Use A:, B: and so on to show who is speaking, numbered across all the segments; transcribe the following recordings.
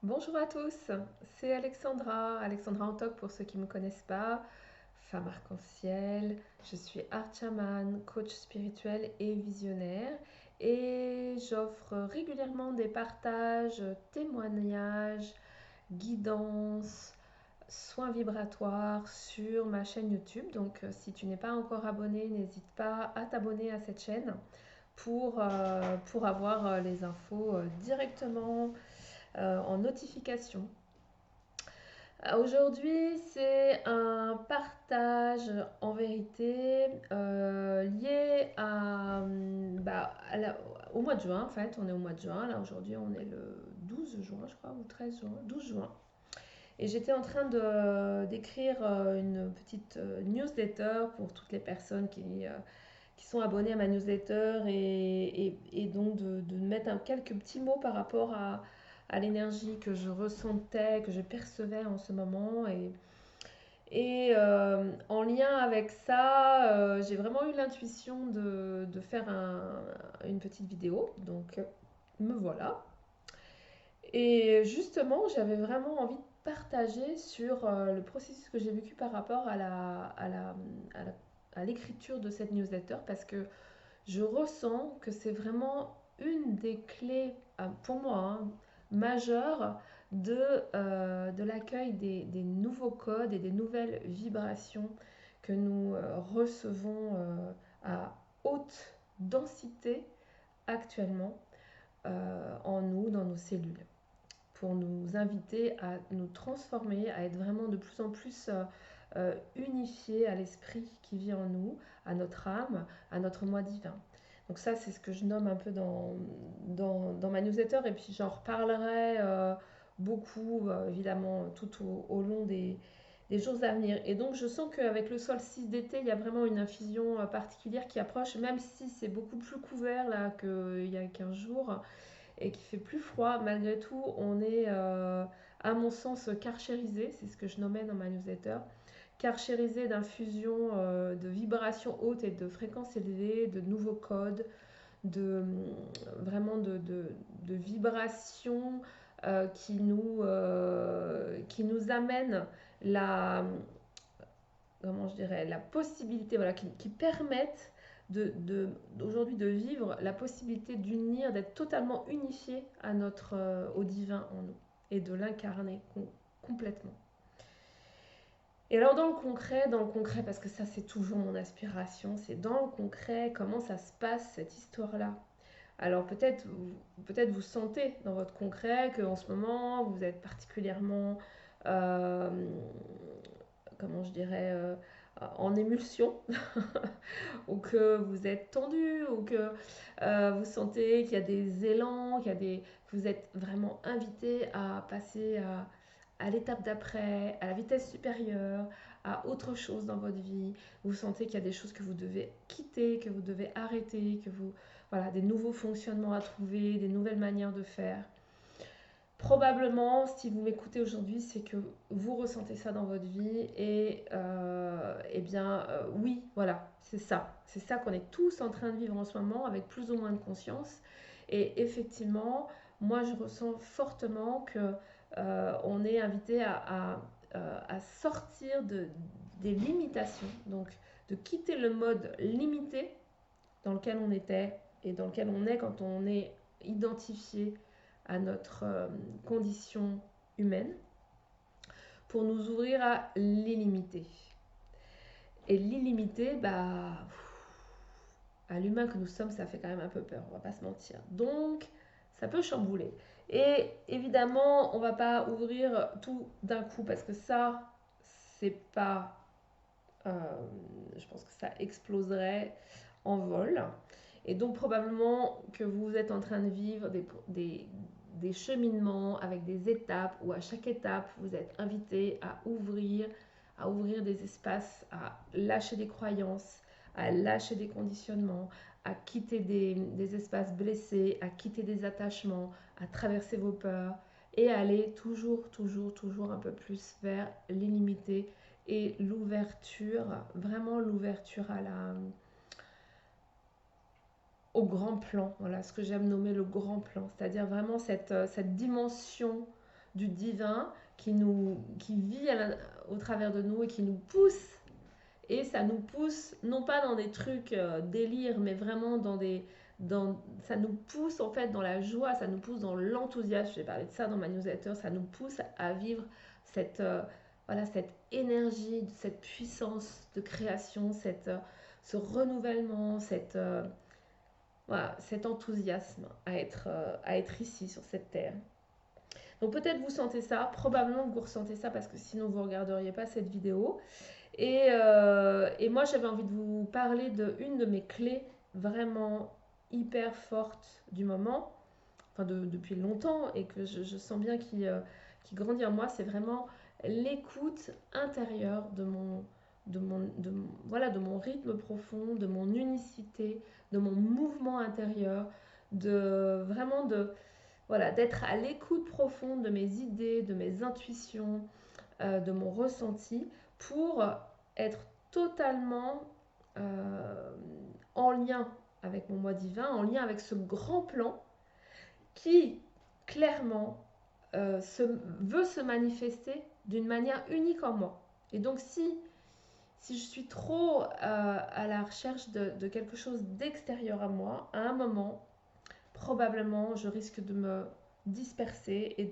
A: Bonjour à tous, c'est Alexandra Antok pour ceux qui ne me connaissent pas, femme arc-en-ciel, je suis art chaman, coach spirituel et visionnaire et j'offre régulièrement des partages, témoignages, guidances, soins vibratoires sur ma chaîne YouTube. Donc si tu n'es pas encore abonné, n'hésite pas à t'abonner à cette chaîne pour avoir les infos directement en notification. Aujourd'hui, c'est un partage en vérité lié au mois de juin. En fait, on est au mois de juin. Là, aujourd'hui, on est le 12 juin, je crois, ou 13 juin, 12 juin. Et j'étais en train d'écrire une petite newsletter pour toutes les personnes qui sont abonnées à ma newsletter et donc de mettre quelques petits mots par rapport à l'énergie que je ressentais, que je percevais en ce moment. En lien avec ça, j'ai vraiment eu l'intuition de faire une petite vidéo. Donc me voilà. Et justement, j'avais vraiment envie de partager sur le processus que j'ai vécu par rapport à la- à l'écriture de cette newsletter parce que je ressens que c'est vraiment une des clés, pour moi, hein, majeures de l'accueil des nouveaux codes et des nouvelles vibrations que nous recevons à haute densité actuellement en nous, dans nos cellules, pour nous inviter à nous transformer, à être vraiment de plus en plus unifiés à l'esprit qui vit en nous, à notre âme, à notre moi divin. Donc ça, c'est ce que je nomme un peu dans ma newsletter, et puis j'en reparlerai beaucoup, évidemment, tout au long des jours à venir. Et donc je sens qu'avec le solstice d'été, il y a vraiment une infusion particulière qui approche, même si c'est beaucoup plus couvert là qu'il y a 15 jours et qui fait plus froid, malgré tout, on est, à mon sens, karchérisé, c'est ce que je nommais dans ma newsletter, karchérisé d'infusions de vibrations hautes et de fréquences élevées, de nouveaux codes, de vraiment de vibrations qui nous amènent la, comment je dirais, la possibilité, voilà, qui permettent aujourd'hui de vivre la possibilité d'unir, d'être totalement unifié à au divin en nous et de l'incarner complètement. Et alors dans le concret, parce que ça c'est toujours mon aspiration, c'est dans le concret comment ça se passe cette histoire-là. Alors peut-être vous sentez dans votre concret qu'en ce moment vous êtes particulièrement euh, comment je dirais, en émulsion, ou que vous êtes tendu, ou que vous sentez qu'il y a des élans, que vous êtes vraiment invité à passer à l'étape d'après, à la vitesse supérieure, à autre chose dans votre vie. Vous sentez qu'il y a des choses que vous devez quitter, que vous devez arrêter, voilà, des nouveaux fonctionnements à trouver, des nouvelles manières de faire. Probablement, si vous m'écoutez aujourd'hui, c'est que vous ressentez ça dans votre vie et eh bien oui, voilà, c'est ça. C'est ça qu'on est tous en train de vivre en ce moment avec plus ou moins de conscience. Et effectivement, moi je ressens fortement que on est invité à sortir des limitations, donc de quitter le mode limité dans lequel on était et dans lequel on est quand on est identifié à notre condition humaine pour nous ouvrir à l'illimité. Et l'illimité, à l'humain que nous sommes, ça fait quand même un peu peur, on va pas se mentir. Donc, ça peut chambouler. Et évidemment, on va pas ouvrir tout d'un coup parce que ça, c'est pas. euh, je pense que ça exploserait en vol. Et donc probablement que vous êtes en train de vivre des cheminements avec des étapes où à chaque étape vous êtes invité à ouvrir des espaces, à lâcher des croyances, à lâcher des conditionnements, à quitter des espaces blessés, à quitter des attachements, à traverser vos peurs et à aller toujours un peu plus vers l'illimité et l'ouverture, vraiment l'ouverture au grand plan, voilà ce que j'aime nommer le grand plan, c'est-à-dire vraiment cette dimension du divin qui vit au travers de nous et qui nous pousse. Et ça nous pousse, non pas dans des trucs délire, mais vraiment ça nous pousse en fait dans la joie, ça nous pousse dans l'enthousiasme. J'ai parlé de ça dans ma newsletter, ça nous pousse à vivre cette, voilà, cette énergie, cette puissance de création, ce renouvellement, voilà, cet enthousiasme à être ici sur cette terre. Donc peut-être vous sentez ça, probablement que vous ressentez ça parce que sinon vous ne regarderiez pas cette vidéo. Et moi j'avais envie de vous parler d'une de mes clés vraiment hyper fortes du moment, enfin depuis longtemps et que je sens bien qui grandit en moi, c'est vraiment l'écoute intérieure voilà, de mon rythme profond, de mon unicité, de mon mouvement intérieur, vraiment voilà, d'être à l'écoute profonde de mes idées, de mes intuitions, de mon ressenti pour être totalement en lien avec mon moi divin, en lien avec ce grand plan qui clairement veut se manifester d'une manière unique en moi. Et donc si je suis trop à la recherche de quelque chose d'extérieur à moi, à un moment, probablement je risque de me disperser et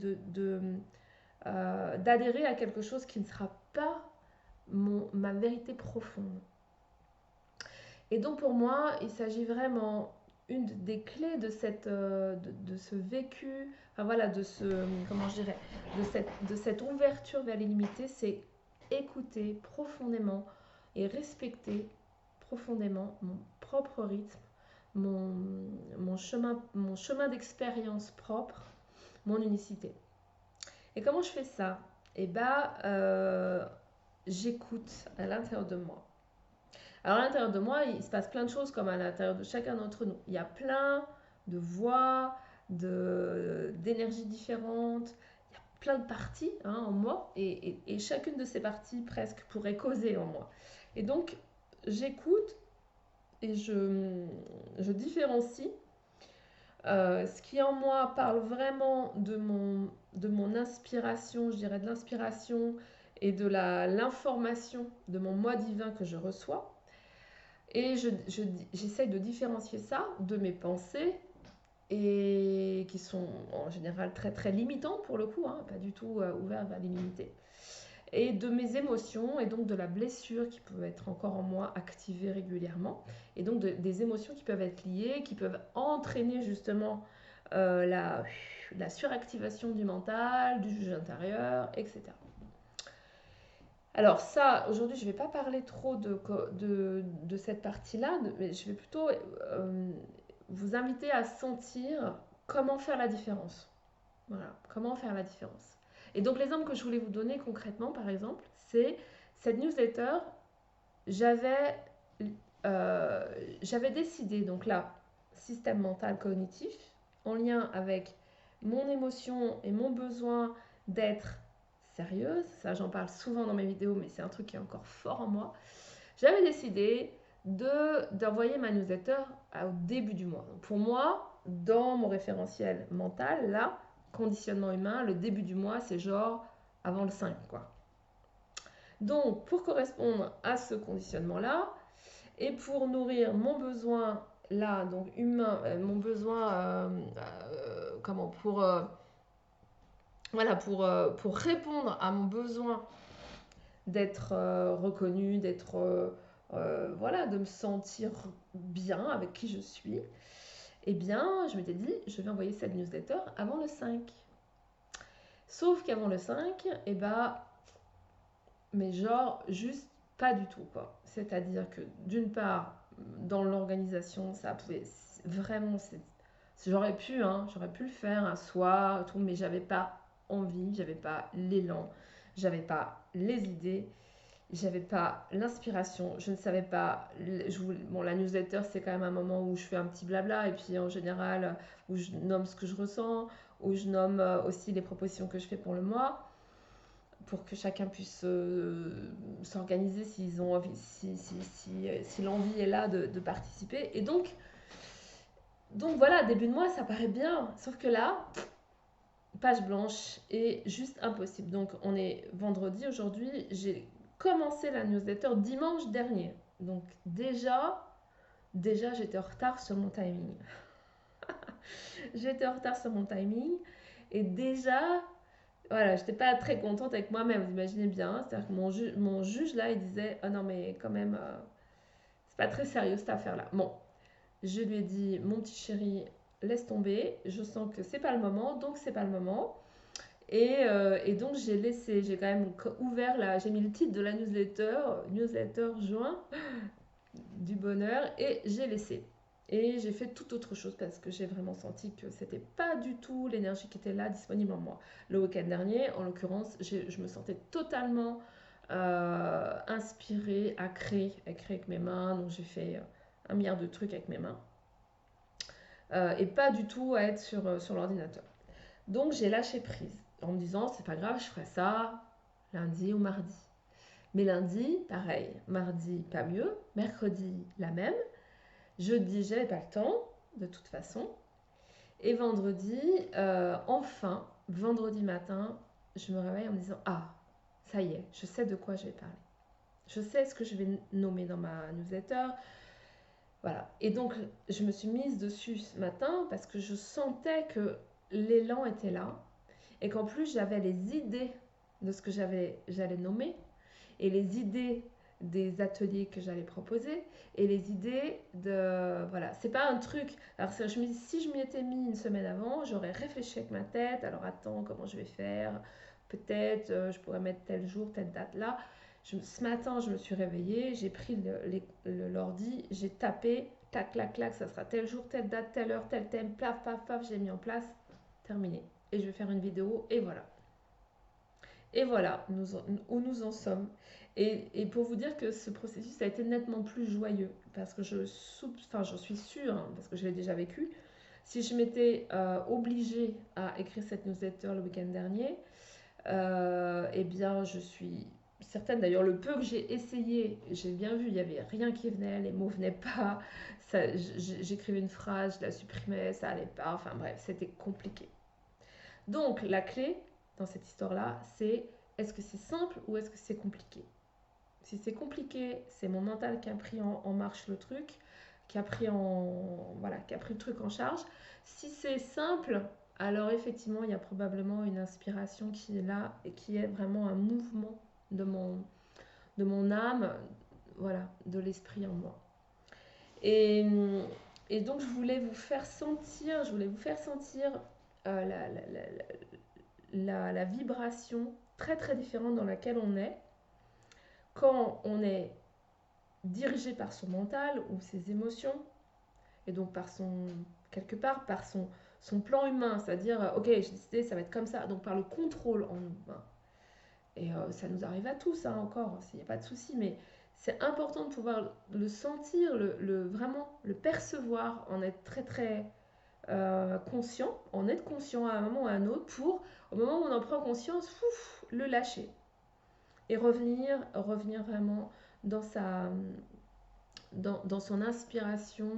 A: d'adhérer à quelque chose qui ne sera pas ma vérité profonde. Et donc pour moi, il s'agit vraiment une des clés de ce vécu, enfin voilà, comment je dirais, de cette ouverture vers l'illimité, c'est écouter profondément et respecter profondément mon propre rythme, mon chemin d'expérience propre, mon unicité. Et comment je fais ça? Eh bien, j'écoute à l'intérieur de moi. Alors à l'intérieur de moi, il se passe plein de choses comme à l'intérieur de chacun d'entre nous. Il y a plein de voix, d'énergies différentes, il y a plein de parties en moi et chacune de ces parties presque pourrait causer en moi. Et donc j'écoute et je différencie ce qui en moi parle vraiment de mon inspiration, je dirais de l'inspiration et de l'information de mon moi divin que je reçois. Et j'essaye de différencier ça de mes pensées et qui sont en général très très limitantes pour le coup, pas du tout ouvertes vers l'illimité. Et de mes émotions et donc de la blessure qui peut être encore en moi activée régulièrement. Et donc des émotions qui peuvent être liées, qui peuvent entraîner justement la suractivation du mental, du juge intérieur, etc. Alors ça, aujourd'hui, je ne vais pas parler trop de cette partie-là, mais je vais plutôt vous inviter à sentir comment faire la différence. Voilà, comment faire la différence. Et donc l'exemple que je voulais vous donner concrètement, par exemple, c'est cette newsletter, j'avais décidé, donc là, système mental cognitif, en lien avec mon émotion et mon besoin d'être sérieuse, ça j'en parle souvent dans mes vidéos, mais c'est un truc qui est encore fort en moi, j'avais décidé d'envoyer ma newsletter au début du mois. Donc pour moi, dans mon référentiel mental, là, conditionnement humain, le début du mois, c'est genre avant le 5, quoi. Donc, pour correspondre à ce conditionnement-là, et pour nourrir mon besoin, là, donc humain, mon besoin, voilà, pour répondre à mon besoin d'être reconnue, voilà, de me sentir bien avec qui je suis, eh bien, je m'étais dit, je vais envoyer cette newsletter avant le 5. Sauf qu'avant le 5, eh ben, mais genre, juste pas du tout, quoi. C'est-à-dire que, d'une part, dans l'organisation, ça pouvait vraiment... J'aurais pu le faire un soir, tout, mais j'avais pas envie, j'avais pas l'élan, j'avais pas les idées, j'avais pas l'inspiration, je ne savais pas. Bon, la newsletter, c'est quand même un moment où je fais un petit blabla, et puis en général, où je nomme ce que je ressens, où je nomme aussi les propositions que je fais pour le mois, pour que chacun puisse s'organiser s'ils ont envie, si l'envie est là de participer. Et donc voilà, début de mois, ça paraît bien. Sauf que là, page blanche et juste impossible. Donc on est vendredi aujourd'hui, j'ai commencé la newsletter dimanche dernier. Donc déjà j'étais en retard sur mon timing. J'étais en retard sur mon timing et déjà, voilà, j'étais pas très contente avec moi-même, vous imaginez bien. C'est-à-dire que mon juge là, il disait, oh non mais quand même, c'est pas très sérieux cette affaire-là. Bon, je lui ai dit, mon petit chéri, laisse tomber, je sens que c'est pas le moment, donc c'est pas le moment. Et donc j'ai quand même ouvert là, j'ai mis le titre de la newsletter juin du bonheur et j'ai laissé. Et j'ai fait tout autre chose parce que j'ai vraiment senti que c'était pas du tout l'énergie qui était là disponible en moi. Le week-end dernier, en l'occurrence, je me sentais totalement inspirée à créer avec mes mains. Donc j'ai fait un milliard de trucs avec mes mains et pas du tout à être sur l'ordinateur. Donc j'ai lâché prise en me disant c'est pas grave, je ferai ça lundi ou mardi. Mais lundi, pareil, mardi, pas mieux, mercredi, la même, jeudi, j'avais pas le temps, de toute façon, et vendredi, enfin, vendredi matin, je me réveille en me disant ah, ça y est, je sais de quoi je vais parler. Je sais ce que je vais nommer dans ma newsletter. Voilà. Et donc, je me suis mise dessus ce matin parce que je sentais que l'élan était là et qu'en plus j'avais les idées de ce que j'allais nommer et les idées des ateliers que j'allais proposer et les idées de voilà, c'est pas un truc. Alors je me dis si je m'y étais mis une semaine avant, j'aurais réfléchi avec ma tête. Alors attends, comment je vais faire? Peut-être je pourrais mettre tel jour, telle date là. Ce matin, je me suis réveillée, j'ai pris l'ordi, j'ai tapé, tac, clac, clac, ça sera tel jour, telle date, telle heure, tel thème, paf, paf, paf, j'ai mis en place, terminé. Et je vais faire une vidéo, et voilà. Et voilà où nous en sommes. Et pour vous dire que ce processus a été nettement plus joyeux, parce que j'en suis sûre, hein, parce que je l'ai déjà vécu, si je m'étais obligée à écrire cette newsletter le week-end dernier, eh bien je suis certaine, d'ailleurs le peu que j'ai essayé, j'ai bien vu, il n'y avait rien qui venait, les mots venaient pas, j'écrivais une phrase, je la supprimais, ça allait pas, enfin bref, c'était compliqué. Donc la clé dans cette histoire-là, c'est est-ce que c'est simple ou est-ce que c'est compliqué? Si c'est compliqué, c'est mon mental qui a pris en marche le truc, qui a pris le truc en charge. Si c'est simple, alors effectivement, il y a probablement une inspiration qui est là et qui est vraiment un mouvement de mon âme, voilà, de l'esprit en moi. Et, et donc je voulais vous faire sentir la vibration très très différente dans laquelle on est quand on est dirigé par son mental ou ses émotions et donc quelque part par son plan humain, c'est-à-dire ok j'ai décidé ça va être comme ça, donc par le contrôle en nous. Et ça nous arrive à tous hein, encore, il n'y a pas de souci, mais c'est important de pouvoir le sentir, vraiment le percevoir, en être très très conscient, en être conscient à un moment ou à un autre pour, au moment où on en prend conscience, le lâcher et revenir vraiment dans dans son inspiration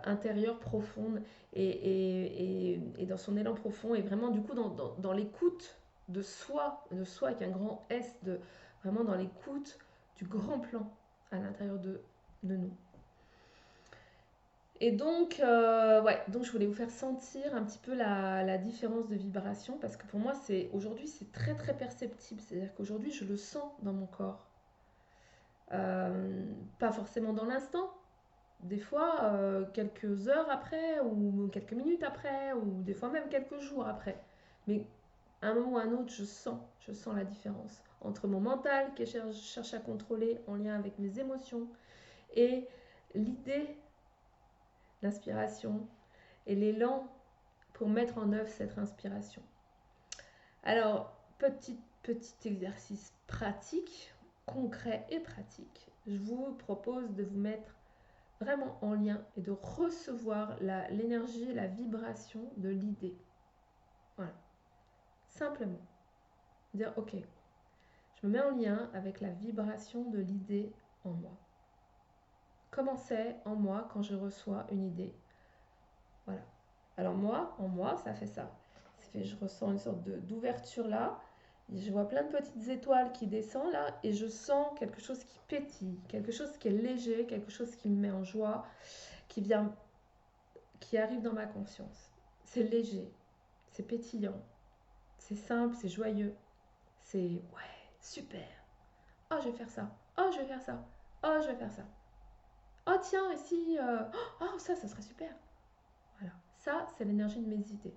A: intérieure profonde et dans son élan profond et vraiment du coup dans l'écoute de soi avec un grand S, vraiment dans l'écoute du grand plan à l'intérieur de nous. Et donc, donc je voulais vous faire sentir un petit peu la différence de vibration parce que pour moi, aujourd'hui, c'est très très perceptible. C'est-à-dire qu'aujourd'hui, je le sens dans mon corps. Pas forcément dans l'instant, des fois quelques heures après, ou quelques minutes après, ou des fois même quelques jours après. Mais à un moment ou à un autre, je sens la différence entre mon mental qui cherche à contrôler en lien avec mes émotions et l'idée, l'inspiration et l'élan pour mettre en œuvre cette inspiration. Alors, petit exercice pratique, concret et pratique, je vous propose de vous mettre vraiment en lien et de recevoir l'énergie, la vibration de l'idée. Voilà. Simplement. Dire, ok, je me mets en lien avec la vibration de l'idée en moi. Comment c'est en moi quand je reçois une idée? Voilà. Alors moi, en moi, ça fait ça. Ça je ressens une sorte d'ouverture là. Je vois plein de petites étoiles qui descendent là et je sens quelque chose qui pétille, quelque chose qui est léger, quelque chose qui me met en joie, qui vient, qui arrive dans ma conscience. C'est léger, c'est pétillant, c'est simple, c'est joyeux, c'est ouais, super. Oh, je vais faire ça. Oh, je vais faire ça. Oh, je vais faire ça. Oh, tiens, et si. Oh, ça serait super. Voilà. Ça, c'est l'énergie de mes idées.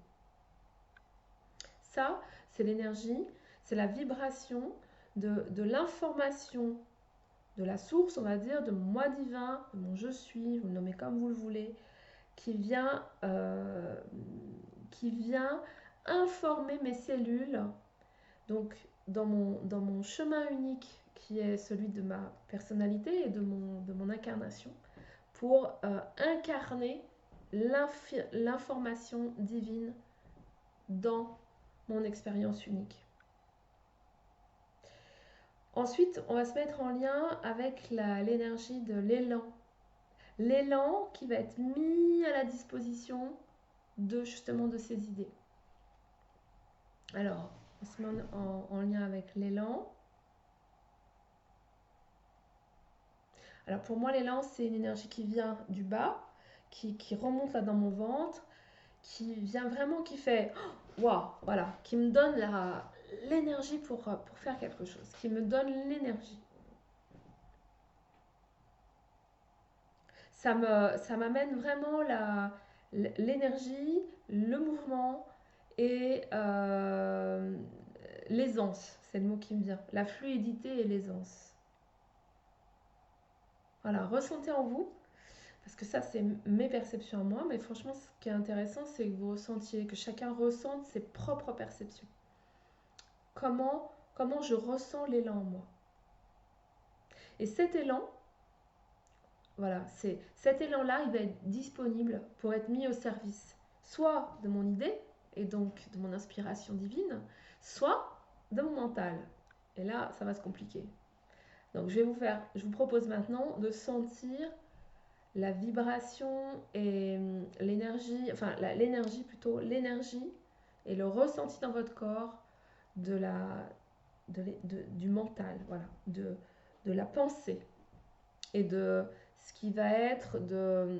A: Ça, c'est l'énergie, c'est la vibration de l'information, de la source, on va dire, de mon moi divin, de mon je suis, vous le nommez comme vous le voulez, qui vient informer mes cellules. Donc, dans mon chemin unique, qui est celui de ma personnalité et de mon incarnation, pour incarner l'information divine dans mon expérience unique. Ensuite, on va se mettre en lien avec l'énergie de l'élan. L'élan qui va être mis à la disposition justement de ces idées. Alors, on se met en lien avec l'élan. Alors pour moi, l'élan, c'est une énergie qui vient du bas, qui remonte là dans mon ventre, qui vient vraiment, qui fait waouh, voilà, qui me donne l'énergie pour faire quelque chose, qui me donne l'énergie. Ça m'amène vraiment l'énergie, le mouvement et l'aisance, c'est le mot qui me vient, la fluidité et l'aisance. Voilà, ressentez en vous, parce que ça c'est mes perceptions à moi, mais franchement ce qui est intéressant c'est que vous ressentiez, que chacun ressente ses propres perceptions. Comment je ressens l'élan en moi. Et cet élan, voilà, cet élan-là, il va être disponible pour être mis au service, soit de mon idée, et donc de mon inspiration divine, soit de mon mental. Et là, ça va se compliquer. Donc je vous propose maintenant de sentir la vibration et l'énergie, enfin l'énergie plutôt, l'énergie et le ressenti dans votre corps du mental, voilà, de la pensée et de ce qui va être de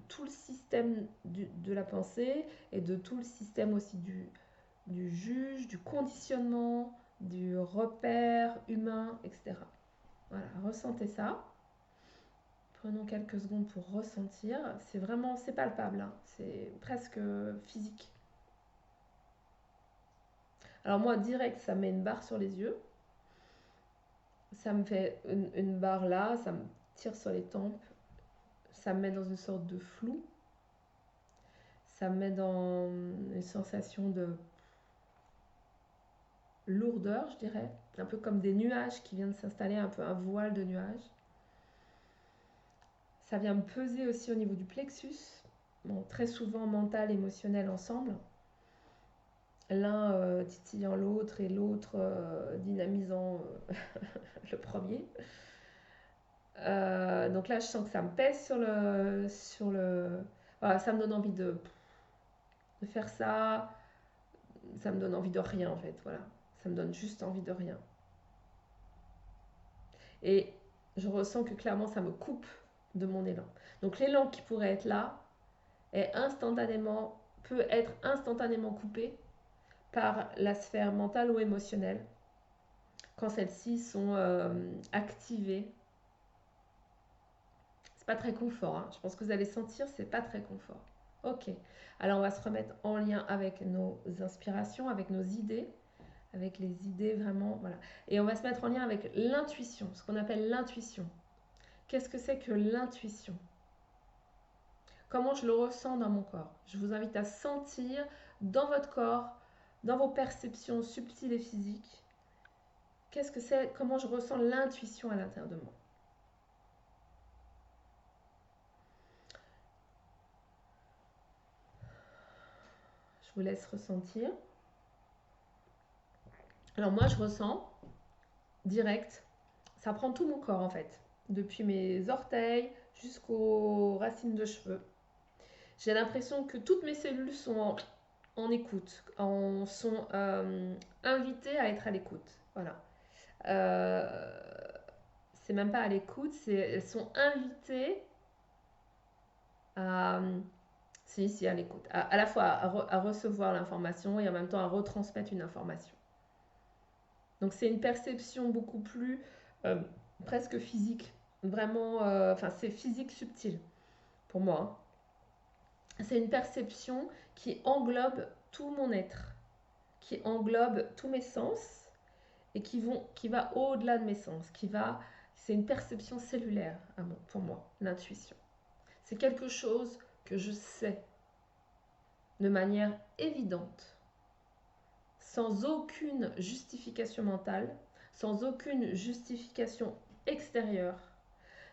A: tout le système de la pensée et de tout le système aussi du juge, du conditionnement, du repère humain, etc. Voilà, ressentez ça. Prenons quelques secondes pour ressentir. C'est vraiment, c'est palpable, hein. C'est presque physique. Alors moi, direct, ça me met une barre sur les yeux. Ça me fait une barre là, ça me tire sur les tempes. Ça me met dans une sorte de flou. Ça me met dans une sensation de lourdeur, je dirais. Un peu comme des nuages qui viennent s'installer, un peu un voile de nuages. Ça vient me peser aussi au niveau du plexus. Bon, très souvent mental, émotionnel ensemble. L'un titillant l'autre et l'autre dynamisant le premier. Donc là, je sens que ça me pèse sur le... Voilà, ça me donne envie de faire ça. Ça me donne envie de rien, en fait. Voilà. Ça me donne juste envie de rien. Et je ressens que clairement, ça me coupe de mon élan. Donc l'élan qui pourrait être là peut être instantanément coupé par la sphère mentale ou émotionnelle quand celles-ci sont activées. C'est pas très confort, hein. Je pense que vous allez sentir, c'est pas très confort. Ok, alors on va se remettre en lien avec nos inspirations, avec nos idées, avec les idées vraiment, voilà. Et on va se mettre en lien avec l'intuition, ce qu'on appelle l'intuition. Qu'est-ce que c'est que l'intuition? Comment je le ressens dans mon corps? Je vous invite à sentir dans votre corps, dans vos perceptions subtiles et physiques, qu'est-ce que c'est, comment je ressens l'intuition à l'intérieur de moi. Je vous laisse ressentir. Alors moi, je ressens direct, ça prend tout mon corps en fait, depuis mes orteils jusqu'aux racines de cheveux. J'ai l'impression que toutes mes cellules sont en écoute, sont invités à être à l'écoute. Voilà. Euh, c'est même pas à l'écoute, elles sont invitées à, si, à l'écoute, à la fois à recevoir l'information et en même temps à retransmettre une information. Donc c'est une perception beaucoup plus euh, presque physique, vraiment, enfin c'est physique subtil pour moi, hein. C'est une perception qui englobe tout mon être, qui englobe tous mes sens et qui va au-delà de mes sens, c'est une perception cellulaire pour moi, l'intuition. C'est quelque chose que je sais de manière évidente, sans aucune justification mentale, sans aucune justification extérieure.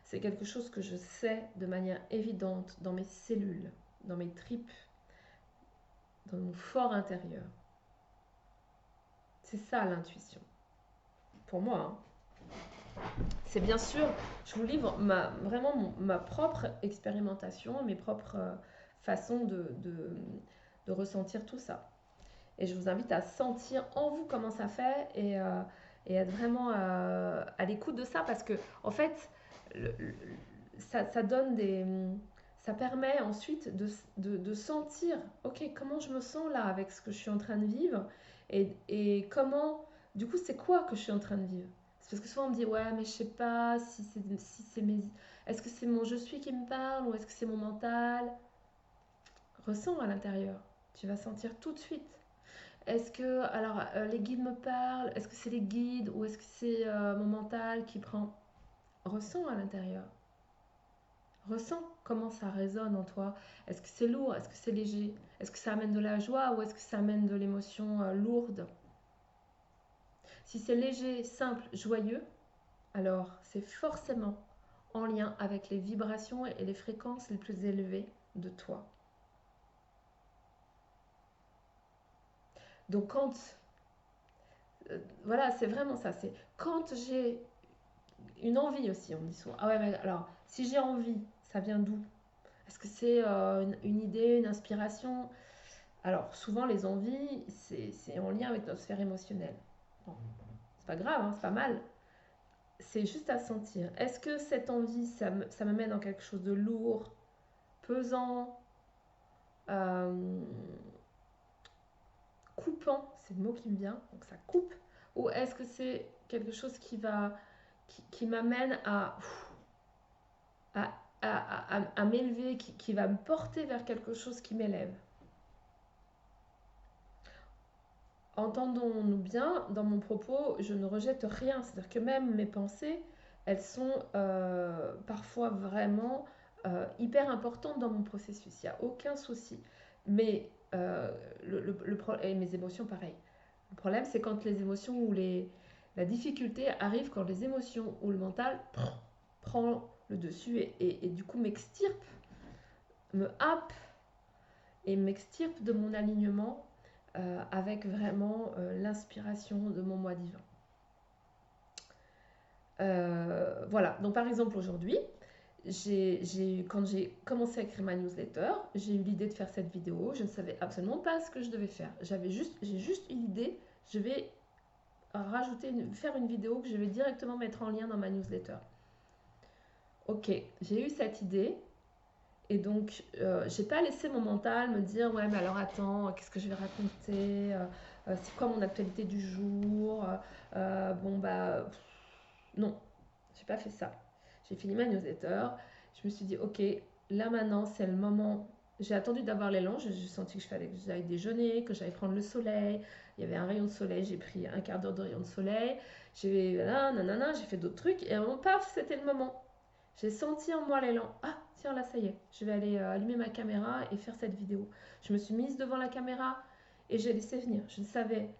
A: C'est quelque chose que je sais de manière évidente dans mes cellules, dans mes tripes, dans mon fort intérieur. C'est ça l'intuition, pour moi, hein. C'est bien sûr, je vous livre vraiment ma propre expérimentation, mes propres façons de ressentir tout ça. Et je vous invite à sentir en vous comment ça fait et être vraiment à l'écoute de ça parce que, en fait, ça donne ça permet ensuite de sentir, ok, comment je me sens là avec ce que je suis en train de vivre et comment, du coup, c'est quoi que je suis en train de vivre. C'est parce que souvent on me dit, ouais, mais je sais pas si c'est est-ce que c'est mon je suis qui me parle ou est-ce que c'est mon mental. Ressens à l'intérieur, tu vas sentir tout de suite. Est-ce que, alors, les guides me parlent? Est-ce que c'est les guides ou est-ce que c'est mon mental qui prend? Ressens à l'intérieur. Ressens comment ça résonne en toi. Est-ce que c'est lourd? Est-ce que c'est léger? Est-ce que ça amène de la joie ou est-ce que ça amène de l'émotion lourde? Si c'est léger, simple, joyeux, alors c'est forcément en lien avec les vibrations et les fréquences les plus élevées de toi. Donc voilà, c'est vraiment ça. C'est quand j'ai une envie aussi, on me dit souvent. Ah ouais, mais alors, si j'ai envie, ça vient d'où? Est-ce que c'est une idée, une inspiration? Alors, souvent, les envies, c'est en lien avec notre sphère émotionnelle. Bon, c'est pas grave, hein, c'est pas mal. C'est juste à sentir. Est-ce que cette envie, ça me mène dans quelque chose de lourd, pesant, euh, coupant? C'est le mot qui me vient, donc ça coupe. Ou est-ce que c'est quelque chose qui m'amène à, à m'élever, qui va me porter vers quelque chose qui m'élève? Entendons-nous bien, dans mon propos, je ne rejette rien. C'est-à-dire que même mes pensées, elles sont parfois vraiment hyper importantes dans mon processus. Il n'y a aucun souci. Mais et mes émotions, pareil. Le problème, c'est quand les émotions ou la difficulté arrive quand les émotions ou le mental prend le dessus et du coup m'extirpe, me happe et m'extirpe de mon alignement avec vraiment l'inspiration de mon moi divin. Voilà, donc par exemple aujourd'hui, quand j'ai commencé à écrire ma newsletter, j'ai eu l'idée de faire cette vidéo, je ne savais absolument pas ce que je devais faire. J'ai juste eu l'idée, je vais faire une vidéo que je vais directement mettre en lien dans ma newsletter. Ok, j'ai eu cette idée, et donc, j'ai pas laissé mon mental me dire, ouais, mais alors attends, qu'est-ce que je vais raconter, c'est quoi mon actualité du jour, bon bah, non, j'ai pas fait ça. J'ai fini ma newsletter, je me suis dit, ok, là maintenant, c'est le moment. J'ai attendu d'avoir l'élan, j'ai senti que j'allais déjeuner, que j'allais prendre le soleil. Il y avait un rayon de soleil, j'ai pris un quart d'heure de rayon de soleil. J'ai fait d'autres trucs, et à un moment, paf, c'était le moment. J'ai senti en moi l'élan. Ah, tiens, là, ça y est. Je vais aller allumer ma caméra et faire cette vidéo. Je me suis mise devant la caméra et j'ai laissé venir. Je ne savais.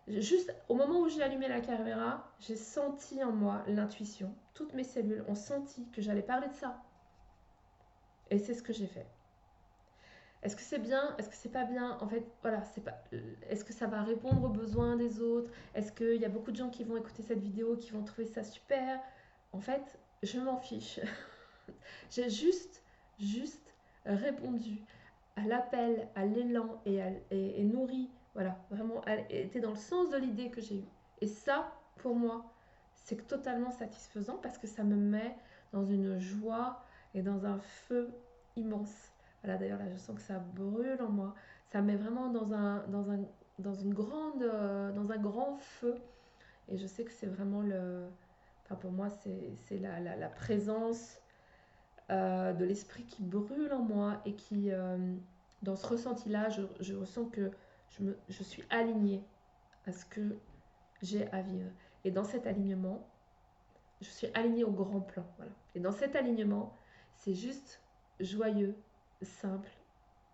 A: Juste au moment où j'ai allumé la caméra, j'ai senti en moi l'intuition. Toutes mes cellules ont senti que j'allais parler de ça. Et c'est ce que j'ai fait. Est-ce que c'est bien? Est-ce que c'est pas bien? En fait, voilà, c'est pas. Est-ce que ça va répondre aux besoins des autres? Est-ce qu'il y a beaucoup de gens qui vont écouter cette vidéo, qui vont trouver ça super? En fait, je m'en fiche. J'ai juste répondu à l'appel, à l'élan et nourrie. Voilà, vraiment, elle était dans le sens de l'idée que j'ai eue. Et ça, pour moi, c'est totalement satisfaisant parce que ça me met dans une joie et dans un feu immense. Voilà, d'ailleurs, là, je sens que ça brûle en moi. Ça me met vraiment dans une grande, dans un grand feu. Et je sais que c'est vraiment le. Enfin, pour moi, c'est la présence de l'esprit qui brûle en moi et qui, dans ce ressenti-là, je ressens que je suis alignée à ce que j'ai à vivre. Et dans cet alignement, je suis alignée au grand plan. Voilà. Et dans cet alignement, c'est juste joyeux, simple,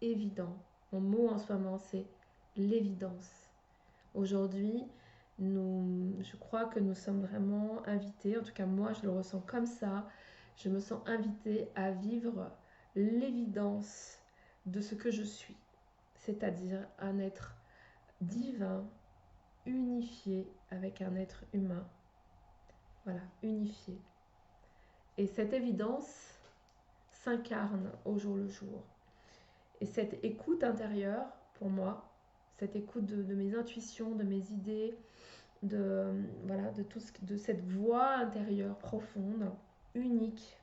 A: évident. Mon mot en ce moment, c'est l'évidence. Aujourd'hui, je crois que nous sommes vraiment invités, en tout cas moi je le ressens comme ça, je me sens invitée à vivre l'évidence de ce que je suis, c'est-à-dire un être divin, unifié avec un être humain. Voilà, unifié. Et cette évidence s'incarne au jour le jour. Et cette écoute intérieure, pour moi, cette écoute de mes intuitions, de mes idées, de, voilà, de cette voix intérieure profonde, unique,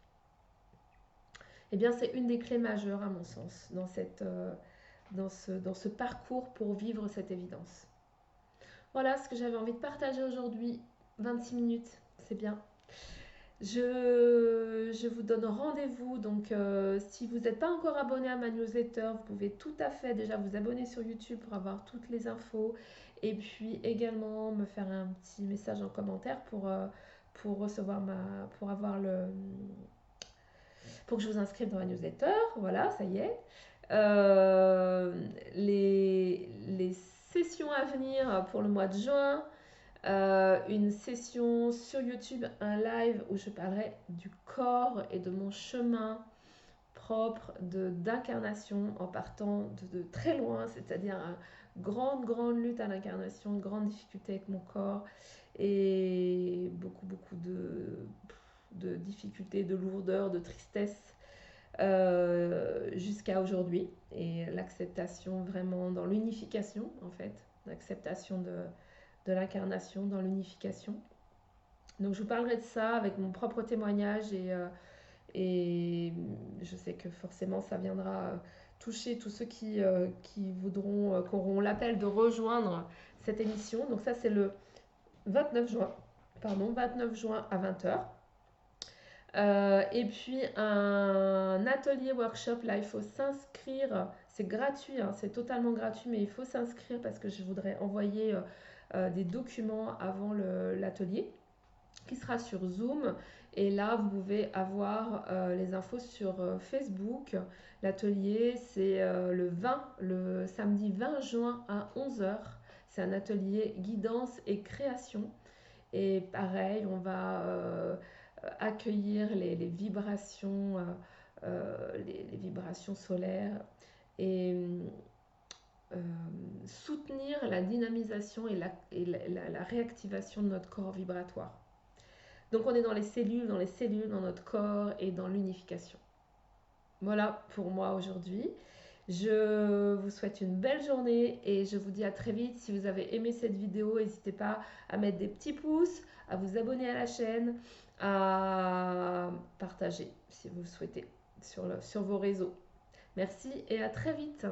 A: eh bien c'est une des clés majeures à mon sens dans ce parcours pour vivre cette évidence. Voilà ce que j'avais envie de partager aujourd'hui. 26 minutes, c'est bien. Je vous donne rendez-vous. Donc, si vous n'êtes pas encore abonné à ma newsletter, vous pouvez tout à fait déjà vous abonner sur YouTube pour avoir toutes les infos. Et puis également me faire un petit message en commentaire pour recevoir pour avoir pour que je vous inscrive dans la newsletter. Voilà, ça y est. Les sessions à venir pour le mois de juin. Une session sur YouTube, un live où je parlerai du corps et de mon chemin propre d'incarnation en partant de très loin, c'est-à-dire une grande lutte à l'incarnation, une grande difficulté avec mon corps et beaucoup de difficultés, de lourdeur, de tristesse jusqu'à aujourd'hui. Et l'acceptation vraiment dans l'unification en fait, l'acceptation de l'incarnation dans l'unification. Donc je vous parlerai de ça avec mon propre témoignage et je sais que forcément ça viendra toucher tous ceux qui voudront, qui auront l'appel de rejoindre cette émission. Donc ça c'est le 29 juin, 29 juin à 20h. Et puis un atelier workshop, là il faut s'inscrire, c'est gratuit, hein, c'est totalement gratuit, mais il faut s'inscrire parce que je voudrais envoyer des documents avant l'atelier qui sera sur Zoom. Et là, vous pouvez avoir les infos sur Facebook. L'atelier, c'est le samedi 20 juin à 11h. C'est un atelier guidance et création. Et pareil, on va accueillir les vibrations, les vibrations solaires et soutenir la dynamisation et la réactivation de notre corps vibratoire. Donc on est dans les cellules, dans notre corps et dans l'unification. Voilà pour moi aujourd'hui. Je vous souhaite une belle journée et je vous dis à très vite. Si vous avez aimé cette vidéo, n'hésitez pas à mettre des petits pouces, à vous abonner à la chaîne, à partager si vous le souhaitez sur vos réseaux. Merci et à très vite.